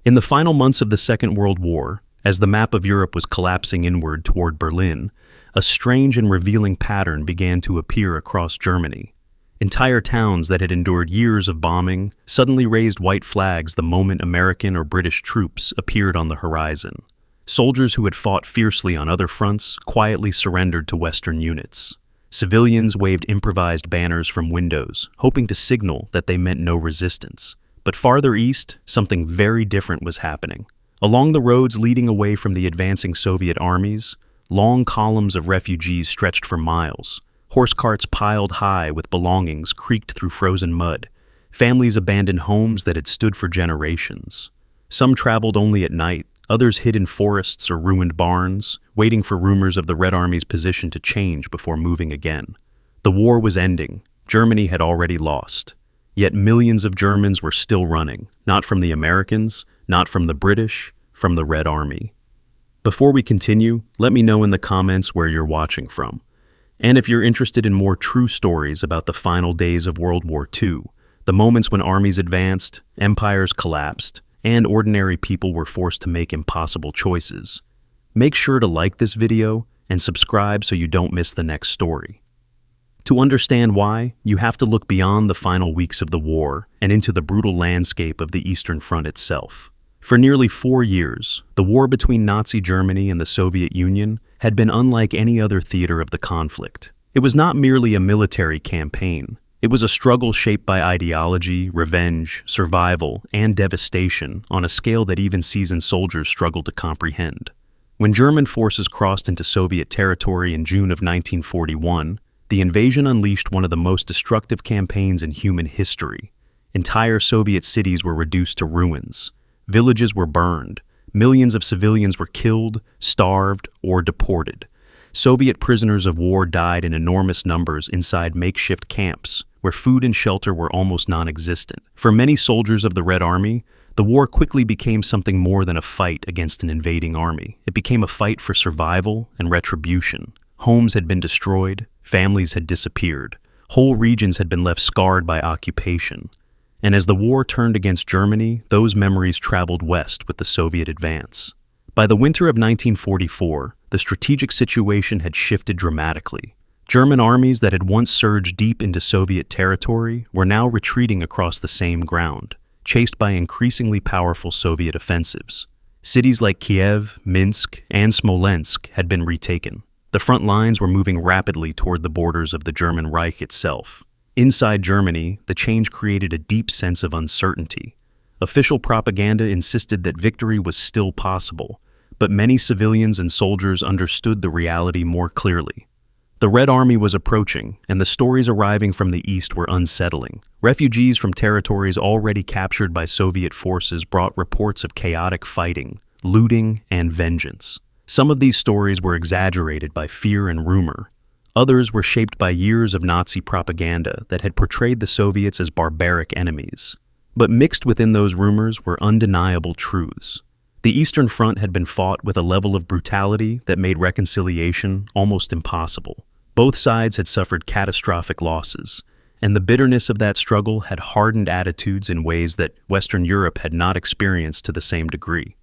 In the final months of the Second World War, as the map of Europe was collapsing inward toward Berlin, a strange and revealing pattern began to appear across Germany. Entire towns that had endured years of bombing suddenly raised white flags the moment American or British troops appeared on the horizon. Soldiers who had fought fiercely on other fronts quietly surrendered to Western units. Civilians waved improvised banners from windows, hoping to signal that they meant no resistance. But farther east, something very different was happening. Along the roads leading away from the advancing Soviet armies, long columns of refugees stretched for miles. Horse carts piled high with belongings creaked through frozen mud. Families abandoned homes that had stood for generations. Some traveled only at night, others hid in forests or ruined barns, waiting for rumors of the Red Army's position to change before moving again. The war was ending. Germany had already lost. Yet millions of Germans were still running, not from the Americans, not from the British, from the Red Army. Before we continue, let me know in the comments where you're watching from. And if you're interested in more true stories about the final days of World War II, the moments when armies advanced, empires collapsed, and ordinary people were forced to make impossible choices, make sure to like this video and subscribe so you don't miss the next story. To understand why, you have to look beyond the final weeks of the war and into the brutal landscape of the Eastern Front itself. For nearly 4 years, the war between Nazi Germany and the Soviet Union had been unlike any other theater of the conflict. It was not merely a military campaign. It was a struggle shaped by ideology, revenge, survival, and devastation on a scale that even seasoned soldiers struggled to comprehend. When German forces crossed into Soviet territory in June of 1941, the invasion unleashed one of the most destructive campaigns in human history. Entire Soviet cities were reduced to ruins. Villages were burned. Millions of civilians were killed, starved, or deported. Soviet prisoners of war died in enormous numbers inside makeshift camps, where food and shelter were almost non-existent. For many soldiers of the Red Army, the war quickly became something more than a fight against an invading army. It became a fight for survival and retribution. Homes had been destroyed, families had disappeared, whole regions had been left scarred by occupation. And as the war turned against Germany, those memories traveled west with the Soviet advance. By the winter of 1944, the strategic situation had shifted dramatically. German armies that had once surged deep into Soviet territory were now retreating across the same ground, chased by increasingly powerful Soviet offensives. Cities like Kiev, Minsk, and Smolensk had been retaken. The front lines were moving rapidly toward the borders of the German Reich itself. Inside Germany, the change created a deep sense of uncertainty. Official propaganda insisted that victory was still possible, but many civilians and soldiers understood the reality more clearly. The Red Army was approaching, and the stories arriving from the east were unsettling. Refugees from territories already captured by Soviet forces brought reports of chaotic fighting, looting, and vengeance. Some of these stories were exaggerated by fear and rumor. Others were shaped by years of Nazi propaganda that had portrayed the Soviets as barbaric enemies. But mixed within those rumors were undeniable truths. The Eastern Front had been fought with a level of brutality that made reconciliation almost impossible. Both sides had suffered catastrophic losses, and the bitterness of that struggle had hardened attitudes in ways that Western Europe had not experienced to the same degree.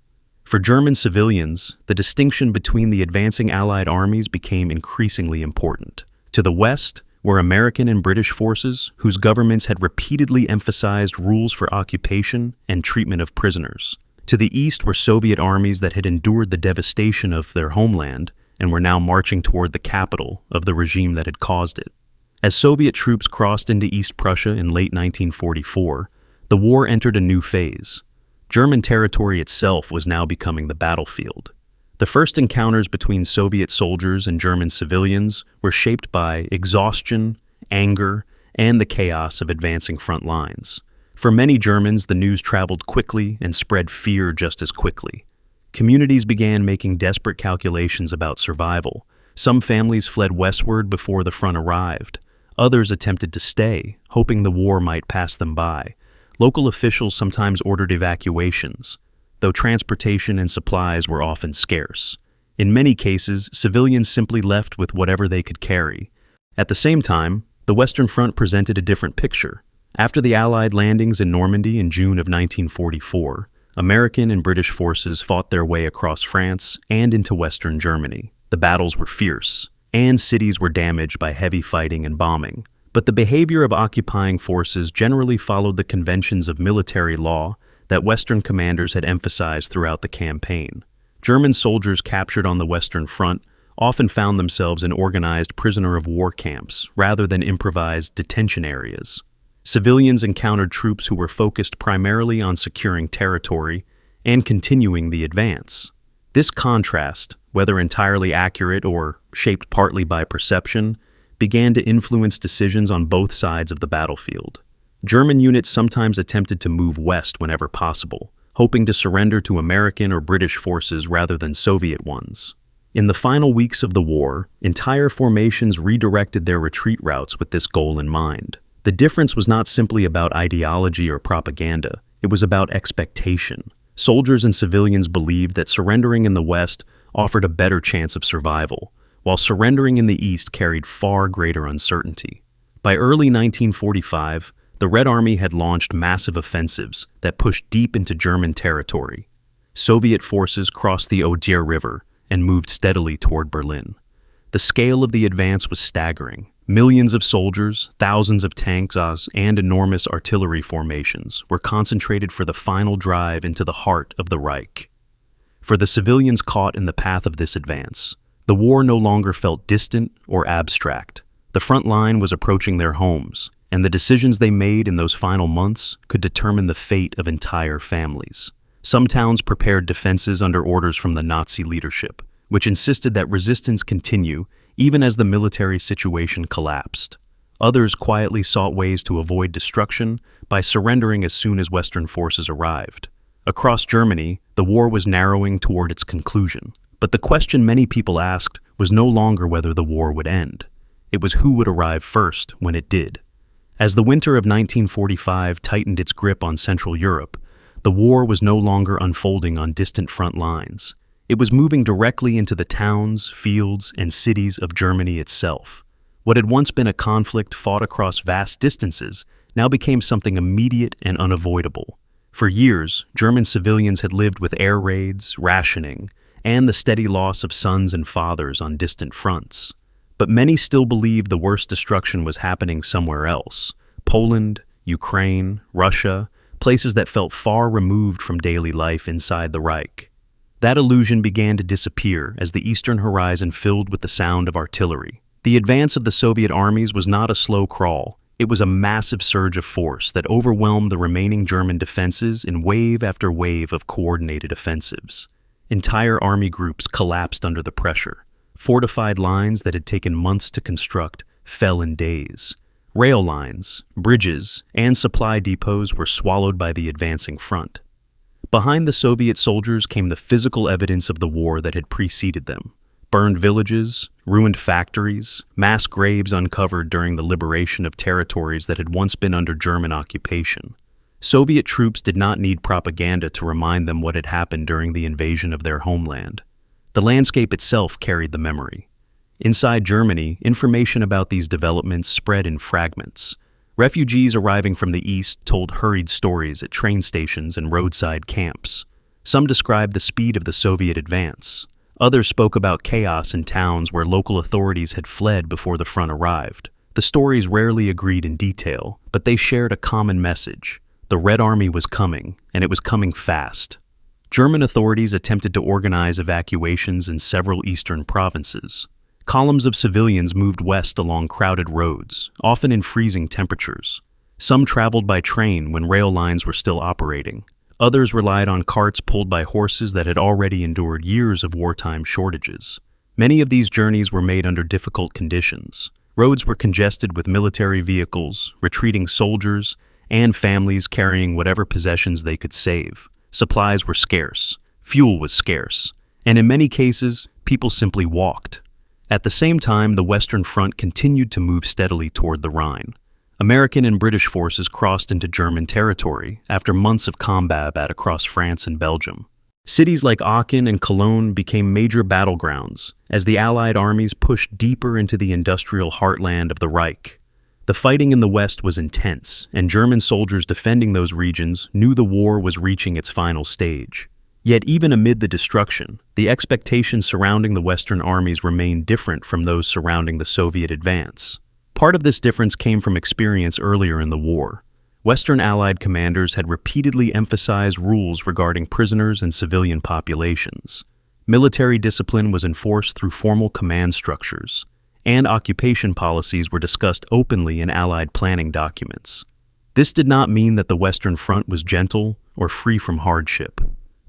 For German civilians, the distinction between the advancing Allied armies became increasingly important. To the west were American and British forces whose governments had repeatedly emphasized rules for occupation and treatment of prisoners. To the east were Soviet armies that had endured the devastation of their homeland and were now marching toward the capital of the regime that had caused it. As Soviet troops crossed into East Prussia in late 1944, the war entered a new phase. German territory itself was now becoming the battlefield. The first encounters between Soviet soldiers and German civilians were shaped by exhaustion, anger, and the chaos of advancing front lines. For many Germans, the news traveled quickly and spread fear just as quickly. Communities began making desperate calculations about survival. Some families fled westward before the front arrived. Others attempted to stay, hoping the war might pass them by. Local officials sometimes ordered evacuations, though transportation and supplies were often scarce. In many cases, civilians simply left with whatever they could carry. At the same time, the Western Front presented a different picture. After the Allied landings in Normandy in June of 1944, American and British forces fought their way across France and into Western Germany. The battles were fierce, and cities were damaged by heavy fighting and bombing. But the behavior of occupying forces generally followed the conventions of military law that Western commanders had emphasized throughout the campaign. German soldiers captured on the Western Front often found themselves in organized prisoner-of-war camps rather than improvised detention areas. Civilians encountered troops who were focused primarily on securing territory and continuing the advance. This contrast, whether entirely accurate or shaped partly by perception, began to influence decisions on both sides of the battlefield. German units sometimes attempted to move west whenever possible, hoping to surrender to American or British forces rather than Soviet ones. In the final weeks of the war, entire formations redirected their retreat routes with this goal in mind. The difference was not simply about ideology or propaganda, it was about expectation. Soldiers and civilians believed that surrendering in the West offered a better chance of survival, while surrendering in the East carried far greater uncertainty. By early 1945, the Red Army had launched massive offensives that pushed deep into German territory. Soviet forces crossed the Oder River and moved steadily toward Berlin. The scale of the advance was staggering. Millions of soldiers, thousands of tanks, and enormous artillery formations were concentrated for the final drive into the heart of the Reich. For the civilians caught in the path of this advance, the war no longer felt distant or abstract. The front line was approaching their homes, and the decisions they made in those final months could determine the fate of entire families. Some towns prepared defenses under orders from the Nazi leadership, which insisted that resistance continue even as the military situation collapsed. Others quietly sought ways to avoid destruction by surrendering as soon as Western forces arrived. Across Germany, the war was narrowing toward its conclusion, but the question many people asked was no longer whether the war would end. It was who would arrive first when it did. As the winter of 1945 tightened its grip on Central Europe, the war was no longer unfolding on distant front lines. It was moving directly into the towns, fields, and cities of Germany itself. What had once been a conflict fought across vast distances now became something immediate and unavoidable. For years, German civilians had lived with air raids, rationing, and the steady loss of sons and fathers on distant fronts. But many still believed the worst destruction was happening somewhere else. Poland, Ukraine, Russia, places that felt far removed from daily life inside the Reich. That illusion began to disappear as the eastern horizon filled with the sound of artillery. The advance of the Soviet armies was not a slow crawl. It was a massive surge of force that overwhelmed the remaining German defenses in wave after wave of coordinated offensives. Entire army groups collapsed under the pressure. Fortified lines that had taken months to construct fell in days. Rail lines, bridges, and supply depots were swallowed by the advancing front. Behind the Soviet soldiers came the physical evidence of the war that had preceded them. Burned villages, ruined factories, mass graves uncovered during the liberation of territories that had once been under German occupation. Soviet troops did not need propaganda to remind them what had happened during the invasion of their homeland. The landscape itself carried the memory. Inside Germany, information about these developments spread in fragments. Refugees arriving from the east told hurried stories at train stations and roadside camps. Some described the speed of the Soviet advance. Others spoke about chaos in towns where local authorities had fled before the front arrived. The stories rarely agreed in detail, but they shared a common message. The Red Army was coming, and it was coming fast. German authorities attempted to organize evacuations in several eastern provinces. Columns of civilians moved west along crowded roads, often in freezing temperatures. Some traveled by train when rail lines were still operating. Others relied on carts pulled by horses that had already endured years of wartime shortages. Many of these journeys were made under difficult conditions. Roads were congested with military vehicles, retreating soldiers, and families carrying whatever possessions they could save. Supplies were scarce, fuel was scarce, and in many cases, people simply walked. At the same time, the Western Front continued to move steadily toward the Rhine. American and British forces crossed into German territory after months of combat across France and Belgium. Cities like Aachen and Cologne became major battlegrounds as the Allied armies pushed deeper into the industrial heartland of the Reich. The fighting in the West was intense, and German soldiers defending those regions knew the war was reaching its final stage. Yet even amid the destruction, the expectations surrounding the Western armies remained different from those surrounding the Soviet advance. Part of this difference came from experience earlier in the war. Western Allied commanders had repeatedly emphasized rules regarding prisoners and civilian populations. Military discipline was enforced through formal command structures, and occupation policies were discussed openly in Allied planning documents. This did not mean that the Western Front was gentle or free from hardship.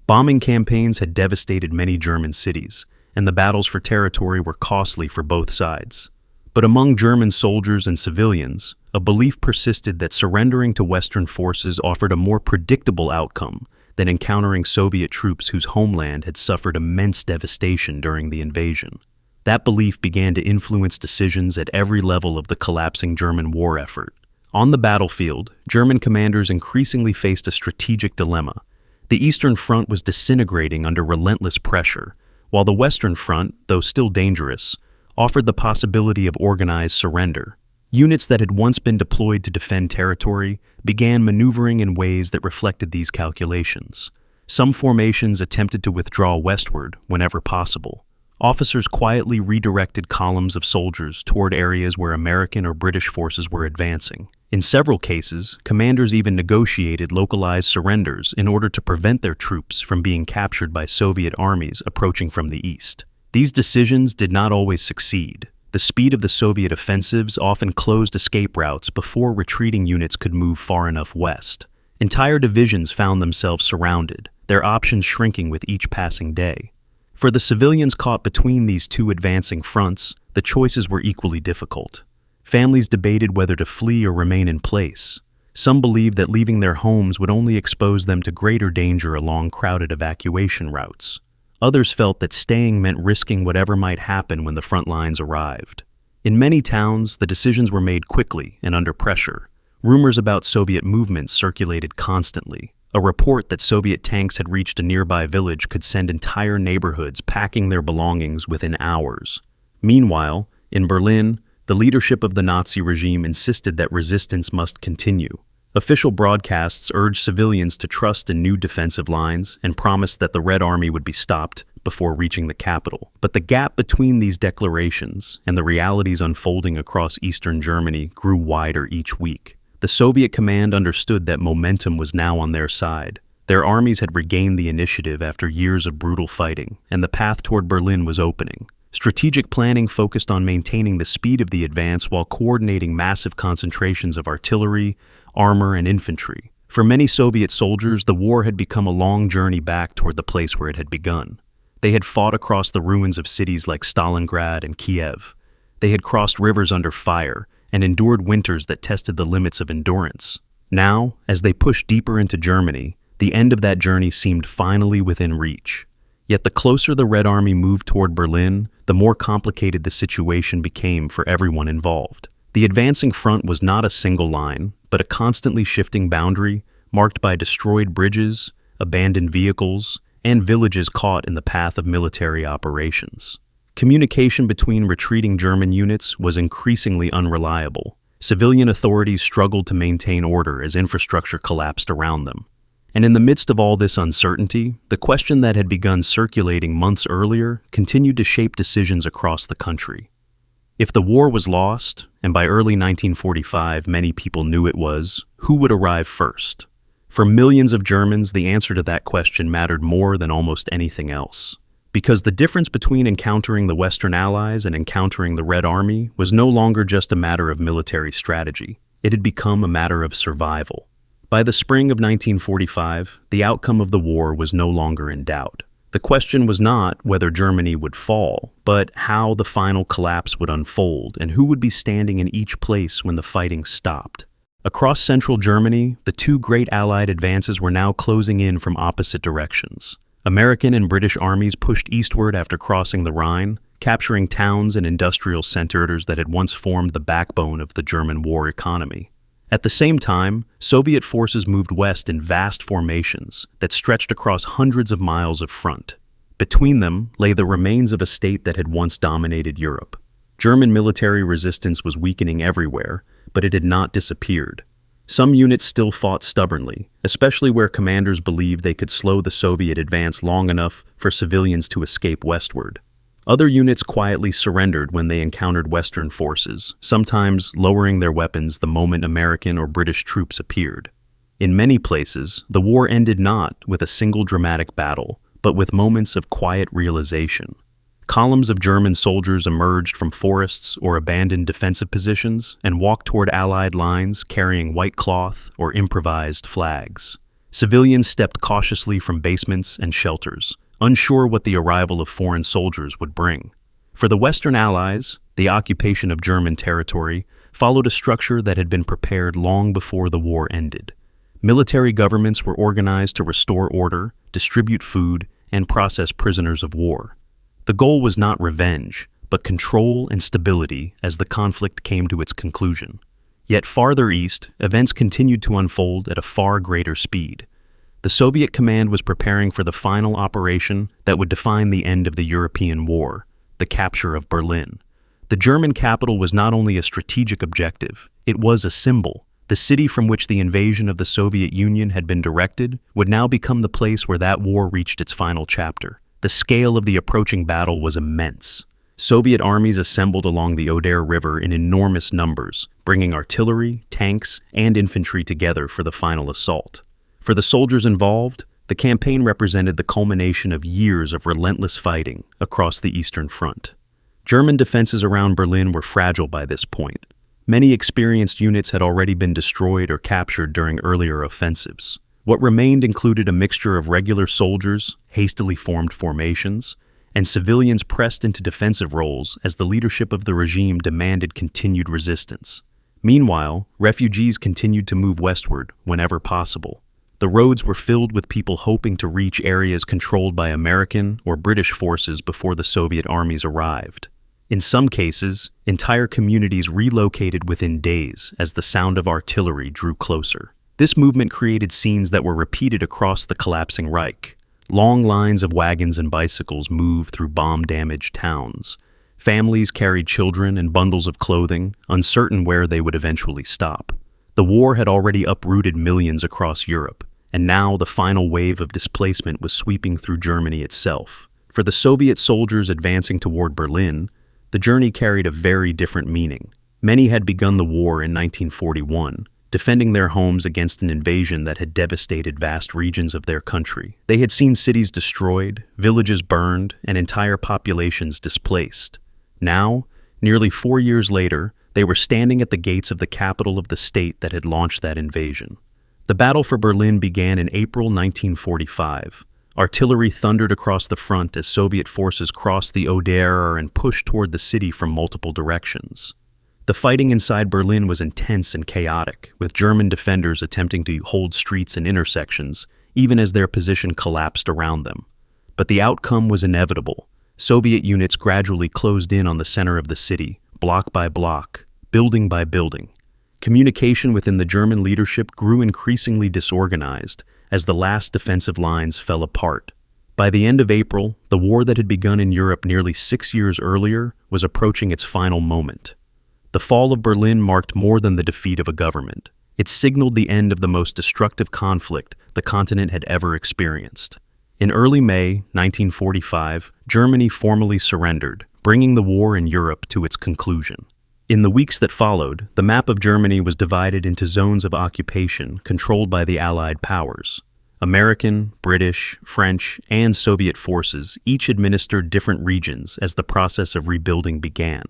Bombing campaigns had devastated many German cities, and the battles for territory were costly for both sides. But among German soldiers and civilians, a belief persisted that surrendering to Western forces offered a more predictable outcome than encountering Soviet troops whose homeland had suffered immense devastation during the invasion. That belief began to influence decisions at every level of the collapsing German war effort. On the battlefield, German commanders increasingly faced a strategic dilemma. The Eastern Front was disintegrating under relentless pressure, while the Western Front, though still dangerous, offered the possibility of organized surrender. Units that had once been deployed to defend territory began maneuvering in ways that reflected these calculations. Some formations attempted to withdraw westward whenever possible. Officers quietly redirected columns of soldiers toward areas where American or British forces were advancing. In several cases, commanders even negotiated localized surrenders in order to prevent their troops from being captured by Soviet armies approaching from the east. These decisions did not always succeed. The speed of the Soviet offensives often closed escape routes before retreating units could move far enough west. Entire divisions found themselves surrounded, their options shrinking with each passing day. For the civilians caught between these two advancing fronts, the choices were equally difficult. Families debated whether to flee or remain in place. Some believed that leaving their homes would only expose them to greater danger along crowded evacuation routes. Others felt that staying meant risking whatever might happen when the front lines arrived. In many towns, the decisions were made quickly and under pressure. Rumors about Soviet movements circulated constantly. A report that Soviet tanks had reached a nearby village could send entire neighborhoods packing their belongings within hours. Meanwhile, in Berlin, the leadership of the Nazi regime insisted that resistance must continue. Official broadcasts urged civilians to trust in new defensive lines and promised that the Red Army would be stopped before reaching the capital. But the gap between these declarations and the realities unfolding across eastern Germany grew wider each week. The Soviet command understood that momentum was now on their side. Their armies had regained the initiative after years of brutal fighting, and the path toward Berlin was opening. Strategic planning focused on maintaining the speed of the advance while coordinating massive concentrations of artillery, armor, and infantry. For many Soviet soldiers, the war had become a long journey back toward the place where it had begun. They had fought across the ruins of cities like Stalingrad and Kiev. They had crossed rivers under fire and endured winters that tested the limits of endurance. Now, as they pushed deeper into Germany, the end of that journey seemed finally within reach. Yet the closer the Red Army moved toward Berlin, the more complicated the situation became for everyone involved. The advancing front was not a single line, but a constantly shifting boundary marked by destroyed bridges, abandoned vehicles, and villages caught in the path of military operations. Communication between retreating German units was increasingly unreliable. Civilian authorities struggled to maintain order as infrastructure collapsed around them. And in the midst of all this uncertainty, the question that had begun circulating months earlier continued to shape decisions across the country. If the war was lost, and by early 1945 many people knew it was, who would arrive first? For millions of Germans, the answer to that question mattered more than almost anything else. Because the difference between encountering the Western Allies and encountering the Red Army was no longer just a matter of military strategy. It had become a matter of survival. By the spring of 1945, the outcome of the war was no longer in doubt. The question was not whether Germany would fall, but how the final collapse would unfold and who would be standing in each place when the fighting stopped. Across central Germany, the two great Allied advances were now closing in from opposite directions. American and British armies pushed eastward after crossing the Rhine, capturing towns and industrial centers that had once formed the backbone of the German war economy. At the same time, Soviet forces moved west in vast formations that stretched across hundreds of miles of front. Between them lay the remains of a state that had once dominated Europe. German military resistance was weakening everywhere, but it had not disappeared. Some units still fought stubbornly, especially where commanders believed they could slow the Soviet advance long enough for civilians to escape westward. Other units quietly surrendered when they encountered Western forces, sometimes lowering their weapons the moment American or British troops appeared. In many places, the war ended not with a single dramatic battle, but with moments of quiet realization. Columns of German soldiers emerged from forests or abandoned defensive positions and walked toward Allied lines carrying white cloth or improvised flags. Civilians stepped cautiously from basements and shelters, unsure what the arrival of foreign soldiers would bring. For the Western Allies, the occupation of German territory followed a structure that had been prepared long before the war ended. Military governments were organized to restore order, distribute food, and process prisoners of war. The goal was not revenge, but control and stability as the conflict came to its conclusion. Yet farther east, events continued to unfold at a far greater speed. The Soviet command was preparing for the final operation that would define the end of the European war, the capture of Berlin. The German capital was not only a strategic objective, it was a symbol. The city from which the invasion of the Soviet Union had been directed would now become the place where that war reached its final chapter. The scale of the approaching battle was immense. Soviet armies assembled along the Oder River in enormous numbers, bringing artillery, tanks, and infantry together for the final assault. For the soldiers involved, the campaign represented the culmination of years of relentless fighting across the Eastern Front. German defenses around Berlin were fragile by this point. Many experienced units had already been destroyed or captured during earlier offensives. What remained included a mixture of regular soldiers, hastily formed formations, and civilians pressed into defensive roles as the leadership of the regime demanded continued resistance. Meanwhile, refugees continued to move westward whenever possible. The roads were filled with people hoping to reach areas controlled by American or British forces before the Soviet armies arrived. In some cases, entire communities relocated within days as the sound of artillery drew closer. This movement created scenes that were repeated across the collapsing Reich. Long lines of wagons and bicycles moved through bomb-damaged towns. Families carried children and bundles of clothing, uncertain where they would eventually stop. The war had already uprooted millions across Europe, and now the final wave of displacement was sweeping through Germany itself. For the Soviet soldiers advancing toward Berlin, the journey carried a very different meaning. Many had begun the war in 1941, defending their homes against an invasion that had devastated vast regions of their country. They had seen cities destroyed, villages burned, and entire populations displaced. Now, nearly 4 years later, they were standing at the gates of the capital of the state that had launched that invasion. The battle for Berlin began in April 1945. Artillery thundered across the front as Soviet forces crossed the Oder and pushed toward the city from multiple directions. The fighting inside Berlin was intense and chaotic, with German defenders attempting to hold streets and intersections, even as their position collapsed around them. But the outcome was inevitable. Soviet units gradually closed in on the center of the city, block by block, building by building. Communication within the German leadership grew increasingly disorganized as the last defensive lines fell apart. By the end of April, the war that had begun in Europe nearly 6 years earlier was approaching its final moment. The fall of Berlin marked more than the defeat of a government. It signaled the end of the most destructive conflict the continent had ever experienced. In early May 1945, Germany formally surrendered, bringing the war in Europe to its conclusion. In the weeks that followed, the map of Germany was divided into zones of occupation controlled by the Allied powers. American, British, French, and Soviet forces each administered different regions as the process of rebuilding began.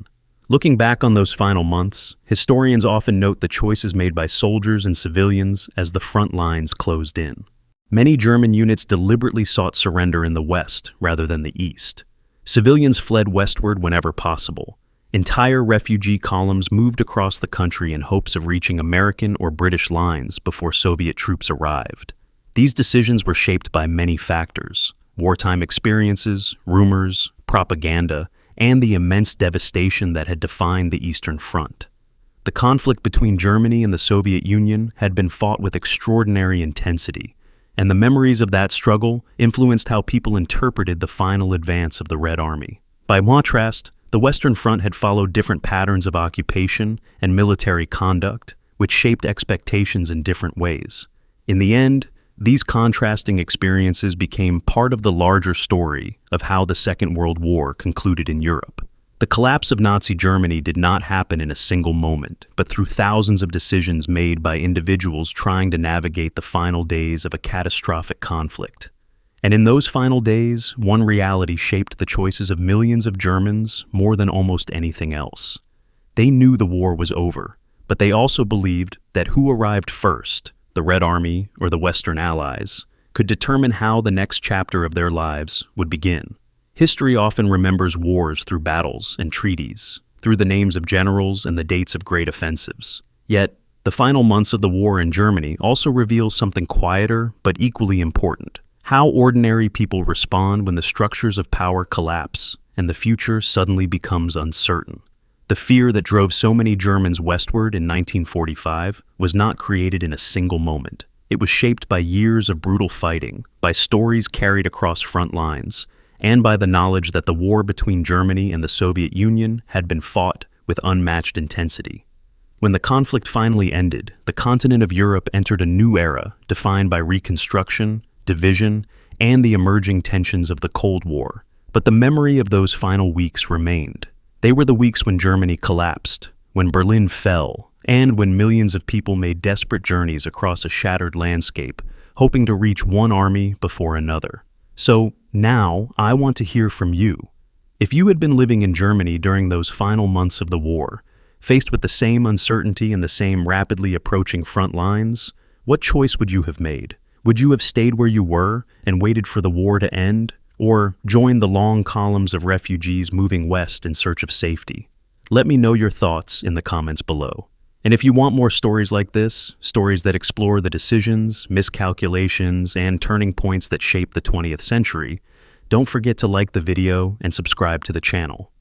Looking back on those final months, historians often note the choices made by soldiers and civilians as the front lines closed in. Many German units deliberately sought surrender in the west rather than the east. Civilians fled westward whenever possible. Entire refugee columns moved across the country in hopes of reaching American or British lines before Soviet troops arrived. These decisions were shaped by many factors: wartime experiences, rumors, propaganda, and the immense devastation that had defined the Eastern Front. The conflict between Germany and the Soviet Union had been fought with extraordinary intensity, and the memories of that struggle influenced how people interpreted the final advance of the Red Army. By contrast, The Western Front had followed different patterns of occupation and military conduct, which shaped expectations in different ways. In the end, these contrasting experiences became part of the larger story of how the Second World War concluded in Europe. The collapse of Nazi Germany did not happen in a single moment, but through thousands of decisions made by individuals trying to navigate the final days of a catastrophic conflict. And in those final days, one reality shaped the choices of millions of Germans more than almost anything else. They knew the war was over, but they also believed that who arrived first, the Red Army or the Western Allies, could determine how the next chapter of their lives would begin. History often remembers wars through battles and treaties, through the names of generals and the dates of great offensives. Yet, the final months of the war in Germany also reveal something quieter but equally important: how ordinary people respond when the structures of power collapse and the future suddenly becomes uncertain. The fear that drove so many Germans westward in 1945 was not created in a single moment. It was shaped by years of brutal fighting, by stories carried across front lines, and by the knowledge that the war between Germany and the Soviet Union had been fought with unmatched intensity. When the conflict finally ended, the continent of Europe entered a new era defined by reconstruction, division, and the emerging tensions of the Cold War. But the memory of those final weeks remained. They were the weeks when Germany collapsed, when Berlin fell, and when millions of people made desperate journeys across a shattered landscape, hoping to reach one army before another. So now I want to hear from you. If you had been living in Germany during those final months of the war, faced with the same uncertainty and the same rapidly approaching front lines, what choice would you have made? Would you have stayed where you were and waited for the war to end, or joined the long columns of refugees moving west in search of safety? Let me know your thoughts in the comments below. And if you want more stories like this, stories that explore the decisions, miscalculations, and turning points that shape the 20th century, don't forget to like the video and subscribe to the channel.